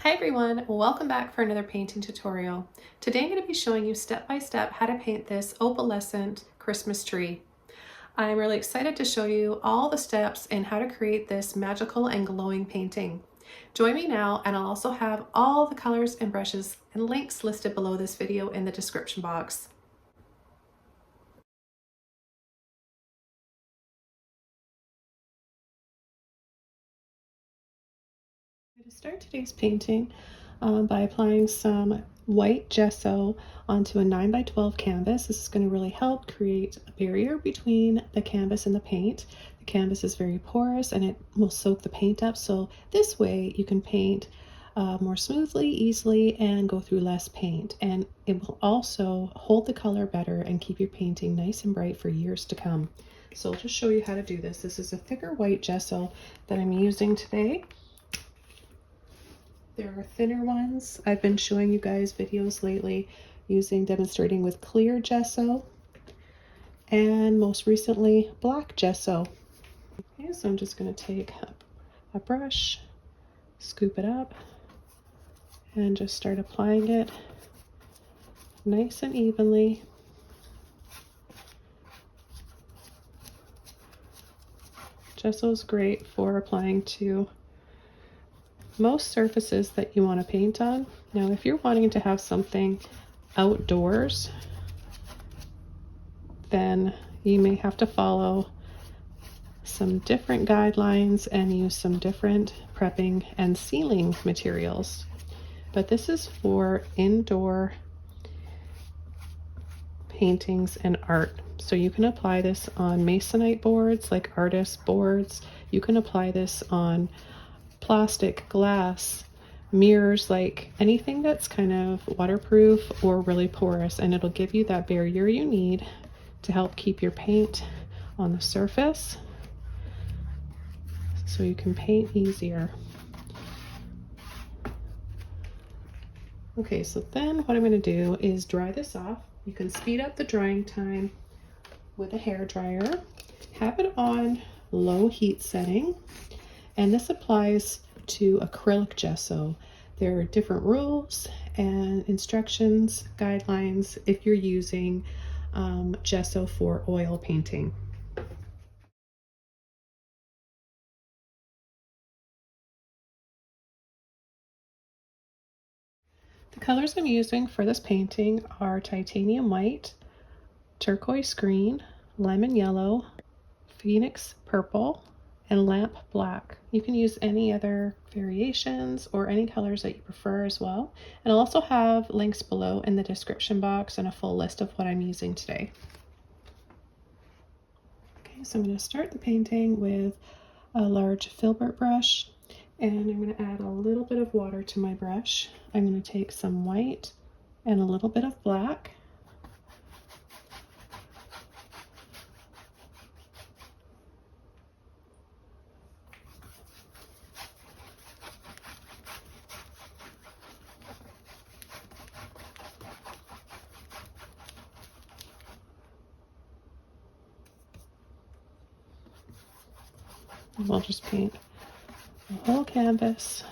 Hi everyone, welcome back for another painting tutorial. Today I'm going to be showing you step by step how to paint this opalescent Christmas tree. I'm really excited to show you all the steps and how to create this magical and glowing painting. Join me now, and I'll also have all the colors and brushes and links listed below this video in the description box. I'm going to start today's painting by applying some white gesso onto a 9x12 canvas. This is going to really help create a barrier between the canvas and the paint. The canvas is very porous and it will soak the paint up, so this way you can paint more smoothly, easily, and go through less paint. And it will also hold the color better and keep your painting nice and bright for years to come. So I'll just show you how to do this. This is a thicker white gesso that I'm using today. There are thinner ones. I've been showing you guys videos lately demonstrating with clear gesso, and most recently black gesso. Okay, so I'm just going to take a brush, scoop it up, and just start applying it nice and evenly. Gesso is great for applying to most surfaces that you want to paint on. Now, if you're wanting to have something outdoors, then you may have to follow some different guidelines and use some different prepping and sealing materials. But this is for indoor paintings and art. So you can apply this on masonite boards, like artist boards. You can apply this on plastic, glass, mirrors, like anything that's kind of waterproof or really porous, and it'll give you that barrier you need to help keep your paint on the surface so you can paint easier. Okay, so then what I'm going to do is dry this off. You can speed up the drying time with a hair dryer. Have it on low heat setting, and this applies to acrylic gesso. There are different rules and instructions, guidelines if you're using gesso for oil painting. The colors I'm using for this painting are titanium white, turquoise green, lemon yellow, phoenix purple, and lamp black. You can use any other variations or any colors that you prefer as well. And I'll also have links below in the description box and a full list of what I'm using today. Okay, so I'm going to start the painting with a large filbert brush, and I'm going to add a little bit of water to my brush. I'm going to take some white and a little bit of black. And we'll just paint the whole canvas.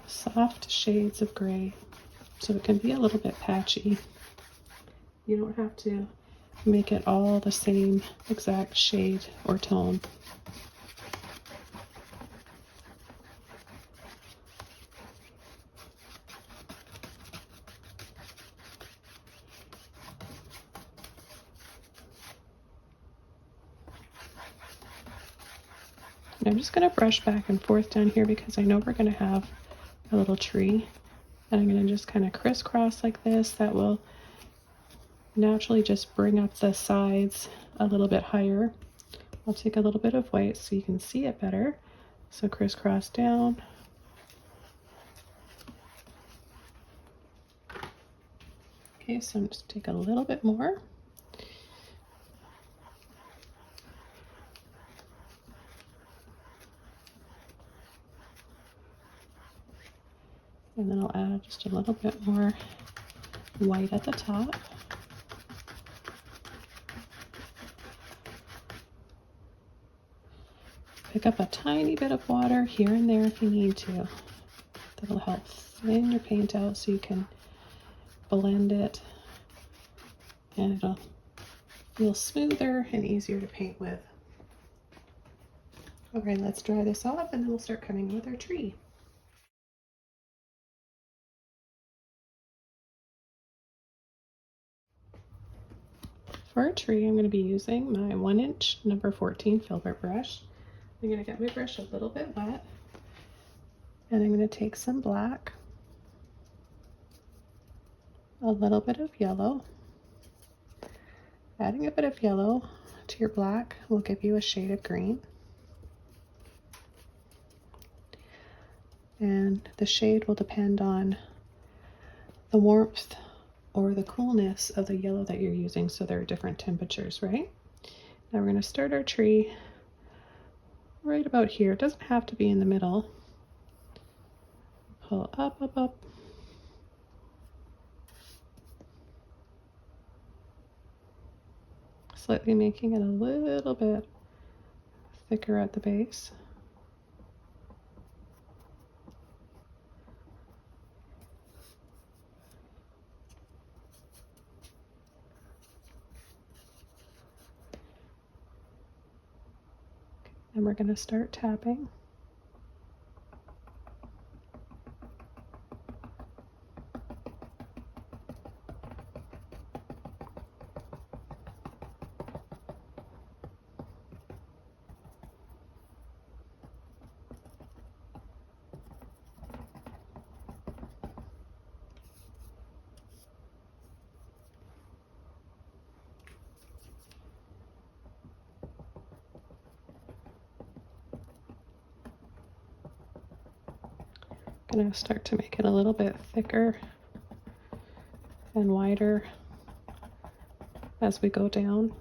Soft shades of gray, so it can be a little bit patchy. You don't have to make it all the same exact shade or tone. And I'm just going to brush back and forth down here because I know we're going to have a little tree, and I'm going to just kind of crisscross like this. That will naturally just bring up the sides a little bit higher. I'll take a little bit of white so you can see it better. So crisscross down. Okay, so I'm just take a little bit more. And then I'll add just a little bit more white at the top. Pick up a tiny bit of water here and there if you need to. That'll help thin your paint out so you can blend it, and it'll feel smoother and easier to paint with. Okay, let's dry this off and then we'll start coming with our tree. For our tree, I'm going to be using my 1-inch number 14 filbert brush. I'm going to get my brush a little bit wet, and I'm going to take some black, a little bit of yellow. Adding a bit of yellow to your black will give you a shade of green. And the shade will depend on the warmth or the coolness of the yellow that you're using, so there are different temperatures, right? Now we're going to start our tree right about here. It doesn't have to be in the middle. Pull up, up, up. Slightly making it a little bit thicker at the base. And we're going to start tapping. Going to start to make it a little bit thicker and wider as we go down.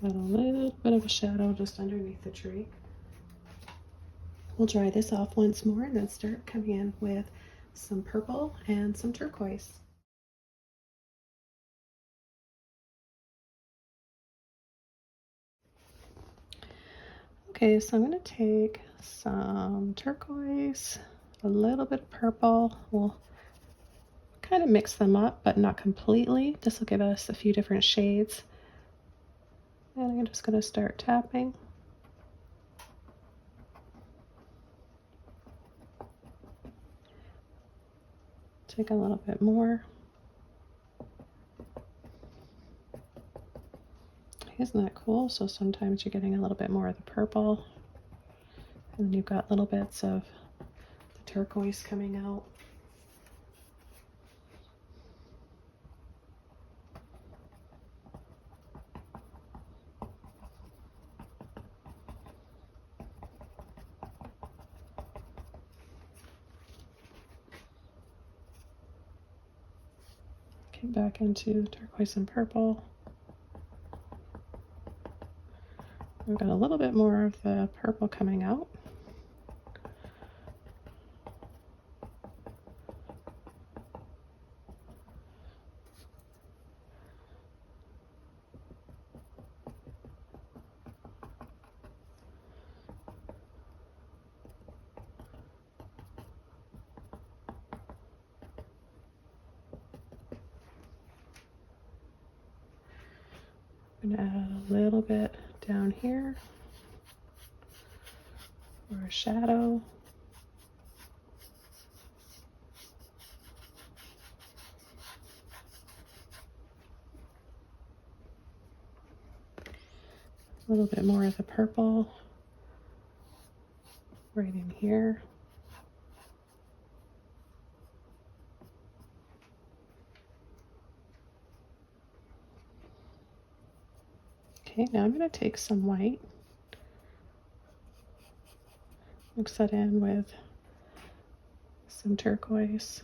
Add a little bit of a shadow just underneath the tree. We'll dry this off once more and then start coming in with some purple and some turquoise. Okay, so I'm going to take some turquoise, a little bit of purple. We'll kind of mix them up, but not completely. This will give us a few different shades. And I'm just going to start tapping. Take a little bit more. Isn't that cool? So sometimes you're getting a little bit more of the purple, and then you've got little bits of the turquoise coming out. Get back into turquoise and purple. We've got a little bit more of the purple coming out. I'm going to add a little bit down here for a shadow. A little bit more of the purple right in here. Okay, now I'm going to take some white, mix that in with some turquoise.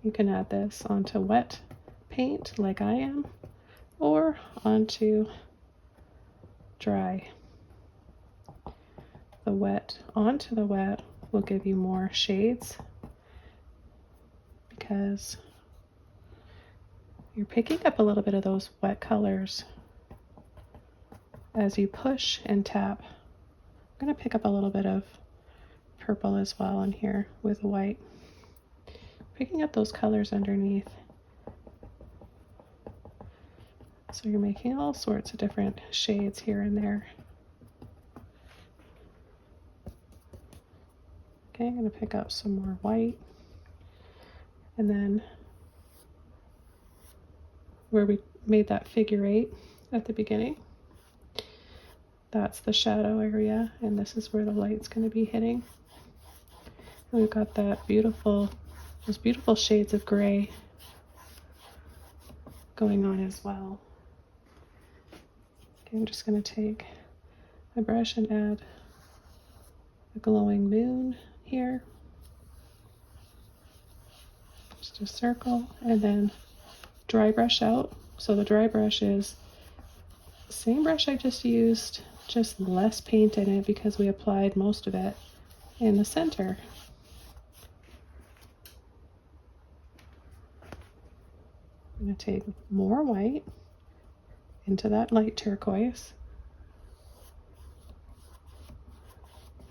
You can add this onto wet paint like I am, or onto dry. The wet onto the wet will give you more shades because you're picking up a little bit of those wet colors as you push and tap. I'm going to pick up a little bit of purple as well in here with white. Picking up those colors underneath. So you're making all sorts of different shades here and there. Okay, I'm going to pick up some more white. And then where we made that figure 8 at the beginning, that's the shadow area, and this is where the light's going to be hitting. And we've got that beautiful, those beautiful shades of gray going on as well. Okay, I'm just going to take my brush and add a glowing moon here. Just a circle, and then dry brush out. So the dry brush is the same brush I just used, just less paint in it because we applied most of it in the center. I'm going to take more white into that light turquoise,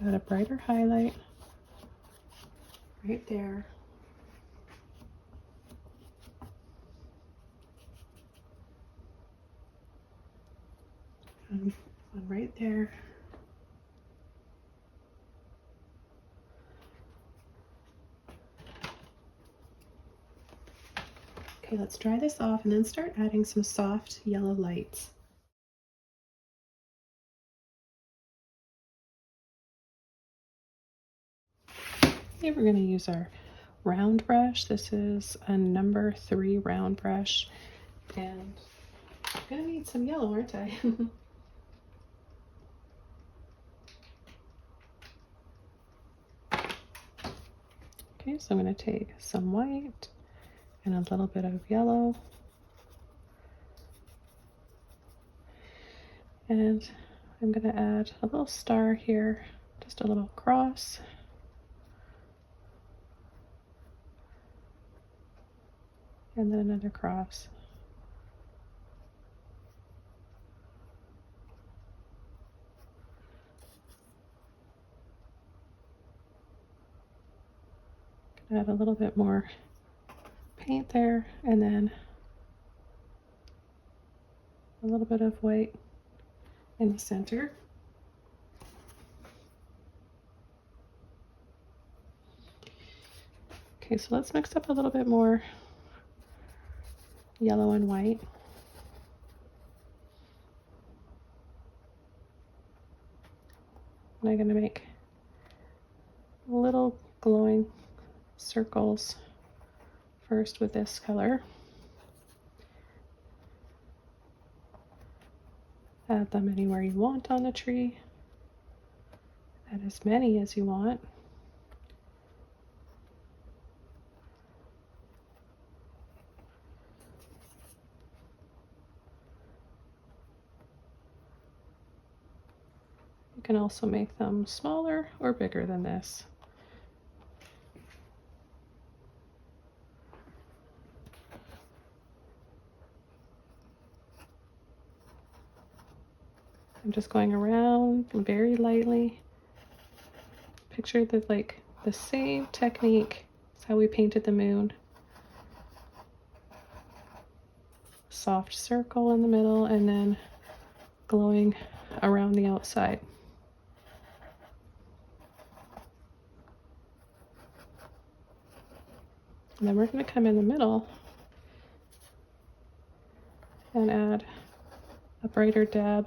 add a brighter highlight right there. And one right there. Okay, let's dry this off and then start adding some soft yellow lights. Okay, we're going to use our round brush. This is a number 3 round brush, and I'm going to need some yellow, aren't I? Okay, so I'm going to take some white and a little bit of yellow, and I'm going to add a little star here, just a little cross. And then another cross. Add a little bit more paint there, and then a little bit of white in the center. Okay, so let's mix up a little bit more yellow and white. And I'm going to make little glowing circles first with this color. Add them anywhere you want on the tree. Add as many as you want. You can also make them smaller or bigger than this. I'm just going around very lightly. Picture the the same technique as how we painted the moon. Soft circle in the middle and then glowing around the outside. And then we're going to come in the middle and add a brighter dab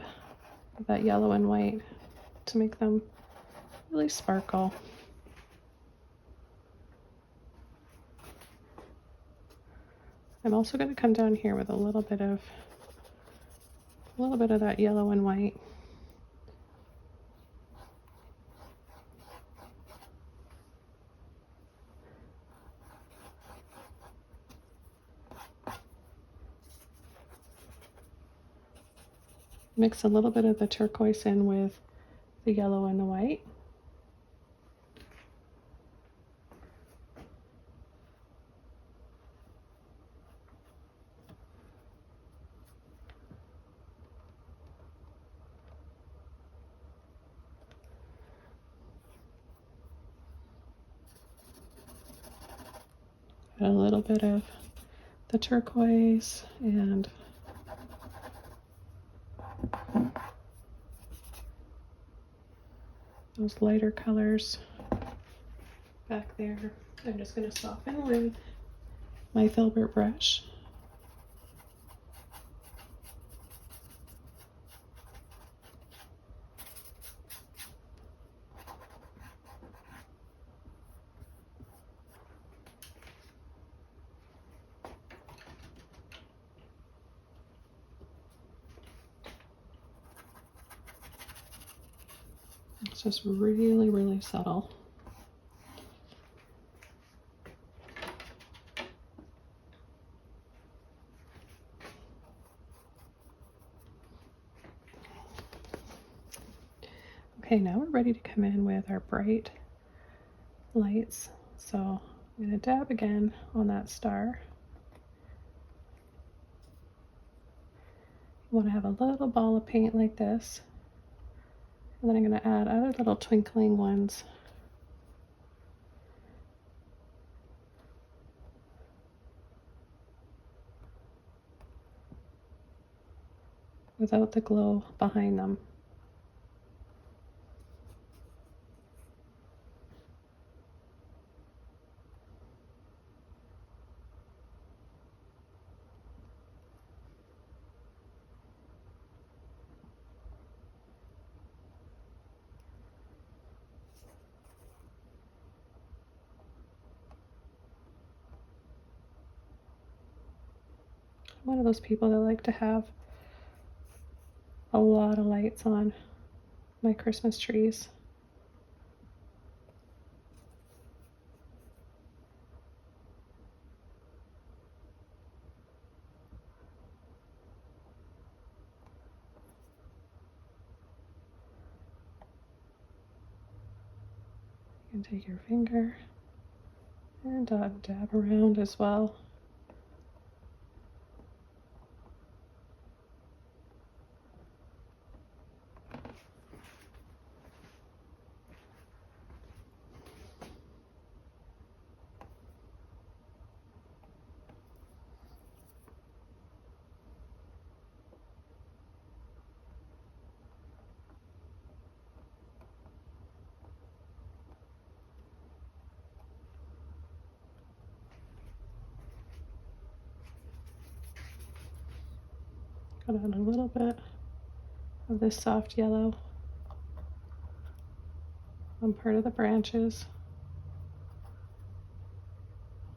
of that yellow and white to make them really sparkle. I'm also going to come down here with a little bit of that yellow and white. Mix a little bit of the turquoise in with the yellow and the white. Add a little bit of the turquoise and those lighter colors back there. I'm just going to soften with my filbert brush. It's just really, really subtle. Okay, now we're ready to come in with our bright lights. So I'm going to dab again on that star. You want to have a little ball of paint like this. And then I'm going to add other little twinkling ones. Without the glow behind them. I'm one of those people that like to have a lot of lights on my Christmas trees. You can take your finger and dab around as well. Add a little bit of this soft yellow on part of the branches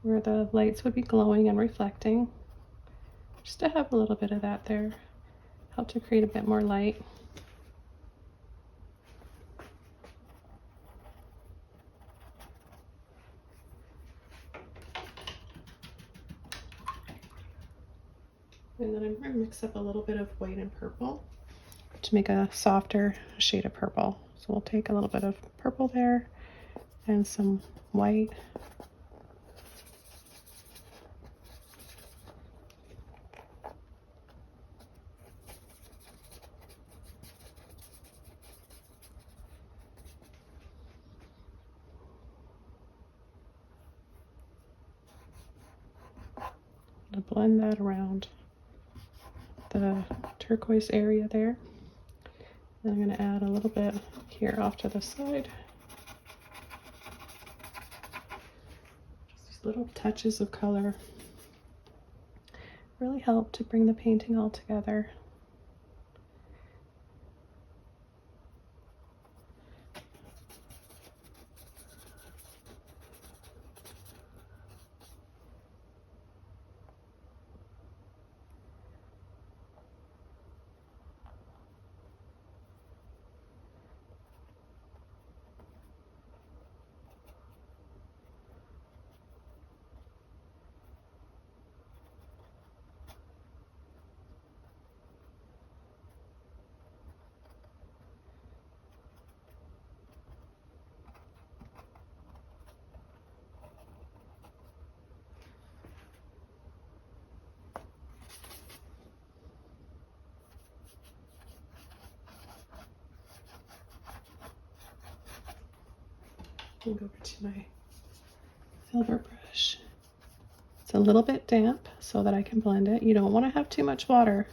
where the lights would be glowing and reflecting. Just to have a little bit of that there, help to create a bit more light. And then I'm going to mix up a little bit of white and purple to make a softer shade of purple. So we'll take a little bit of purple there and some white. To blend that around the turquoise area there. Then I'm going to add a little bit here off to the side. Just these little touches of color really help to bring the painting all together. I'll go over to my filbert brush. It's a little bit damp so that I can blend it. You don't want to have too much water.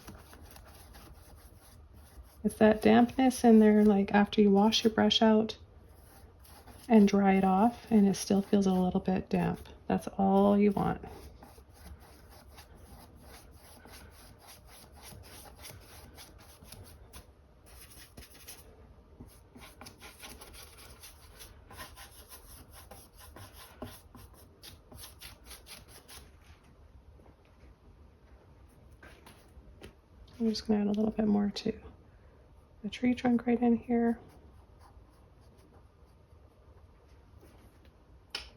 It's that dampness in there, like after you wash your brush out and dry it off, and it still feels a little bit damp. That's all you want. I'm just going to add a little bit more to the tree trunk right in here.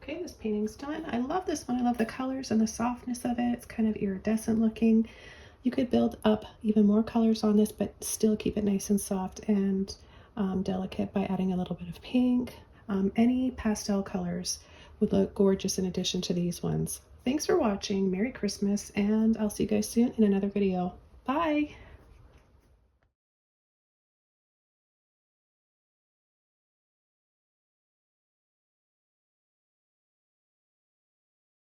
Okay, this painting's done. I love this one. I love the colors and the softness of it. It's kind of iridescent looking. You could build up even more colors on this, but still keep it nice and soft and delicate by adding a little bit of pink. Any pastel colors would look gorgeous in addition to these ones. Thanks for watching. Merry Christmas, and I'll see you guys soon in another video. Bye!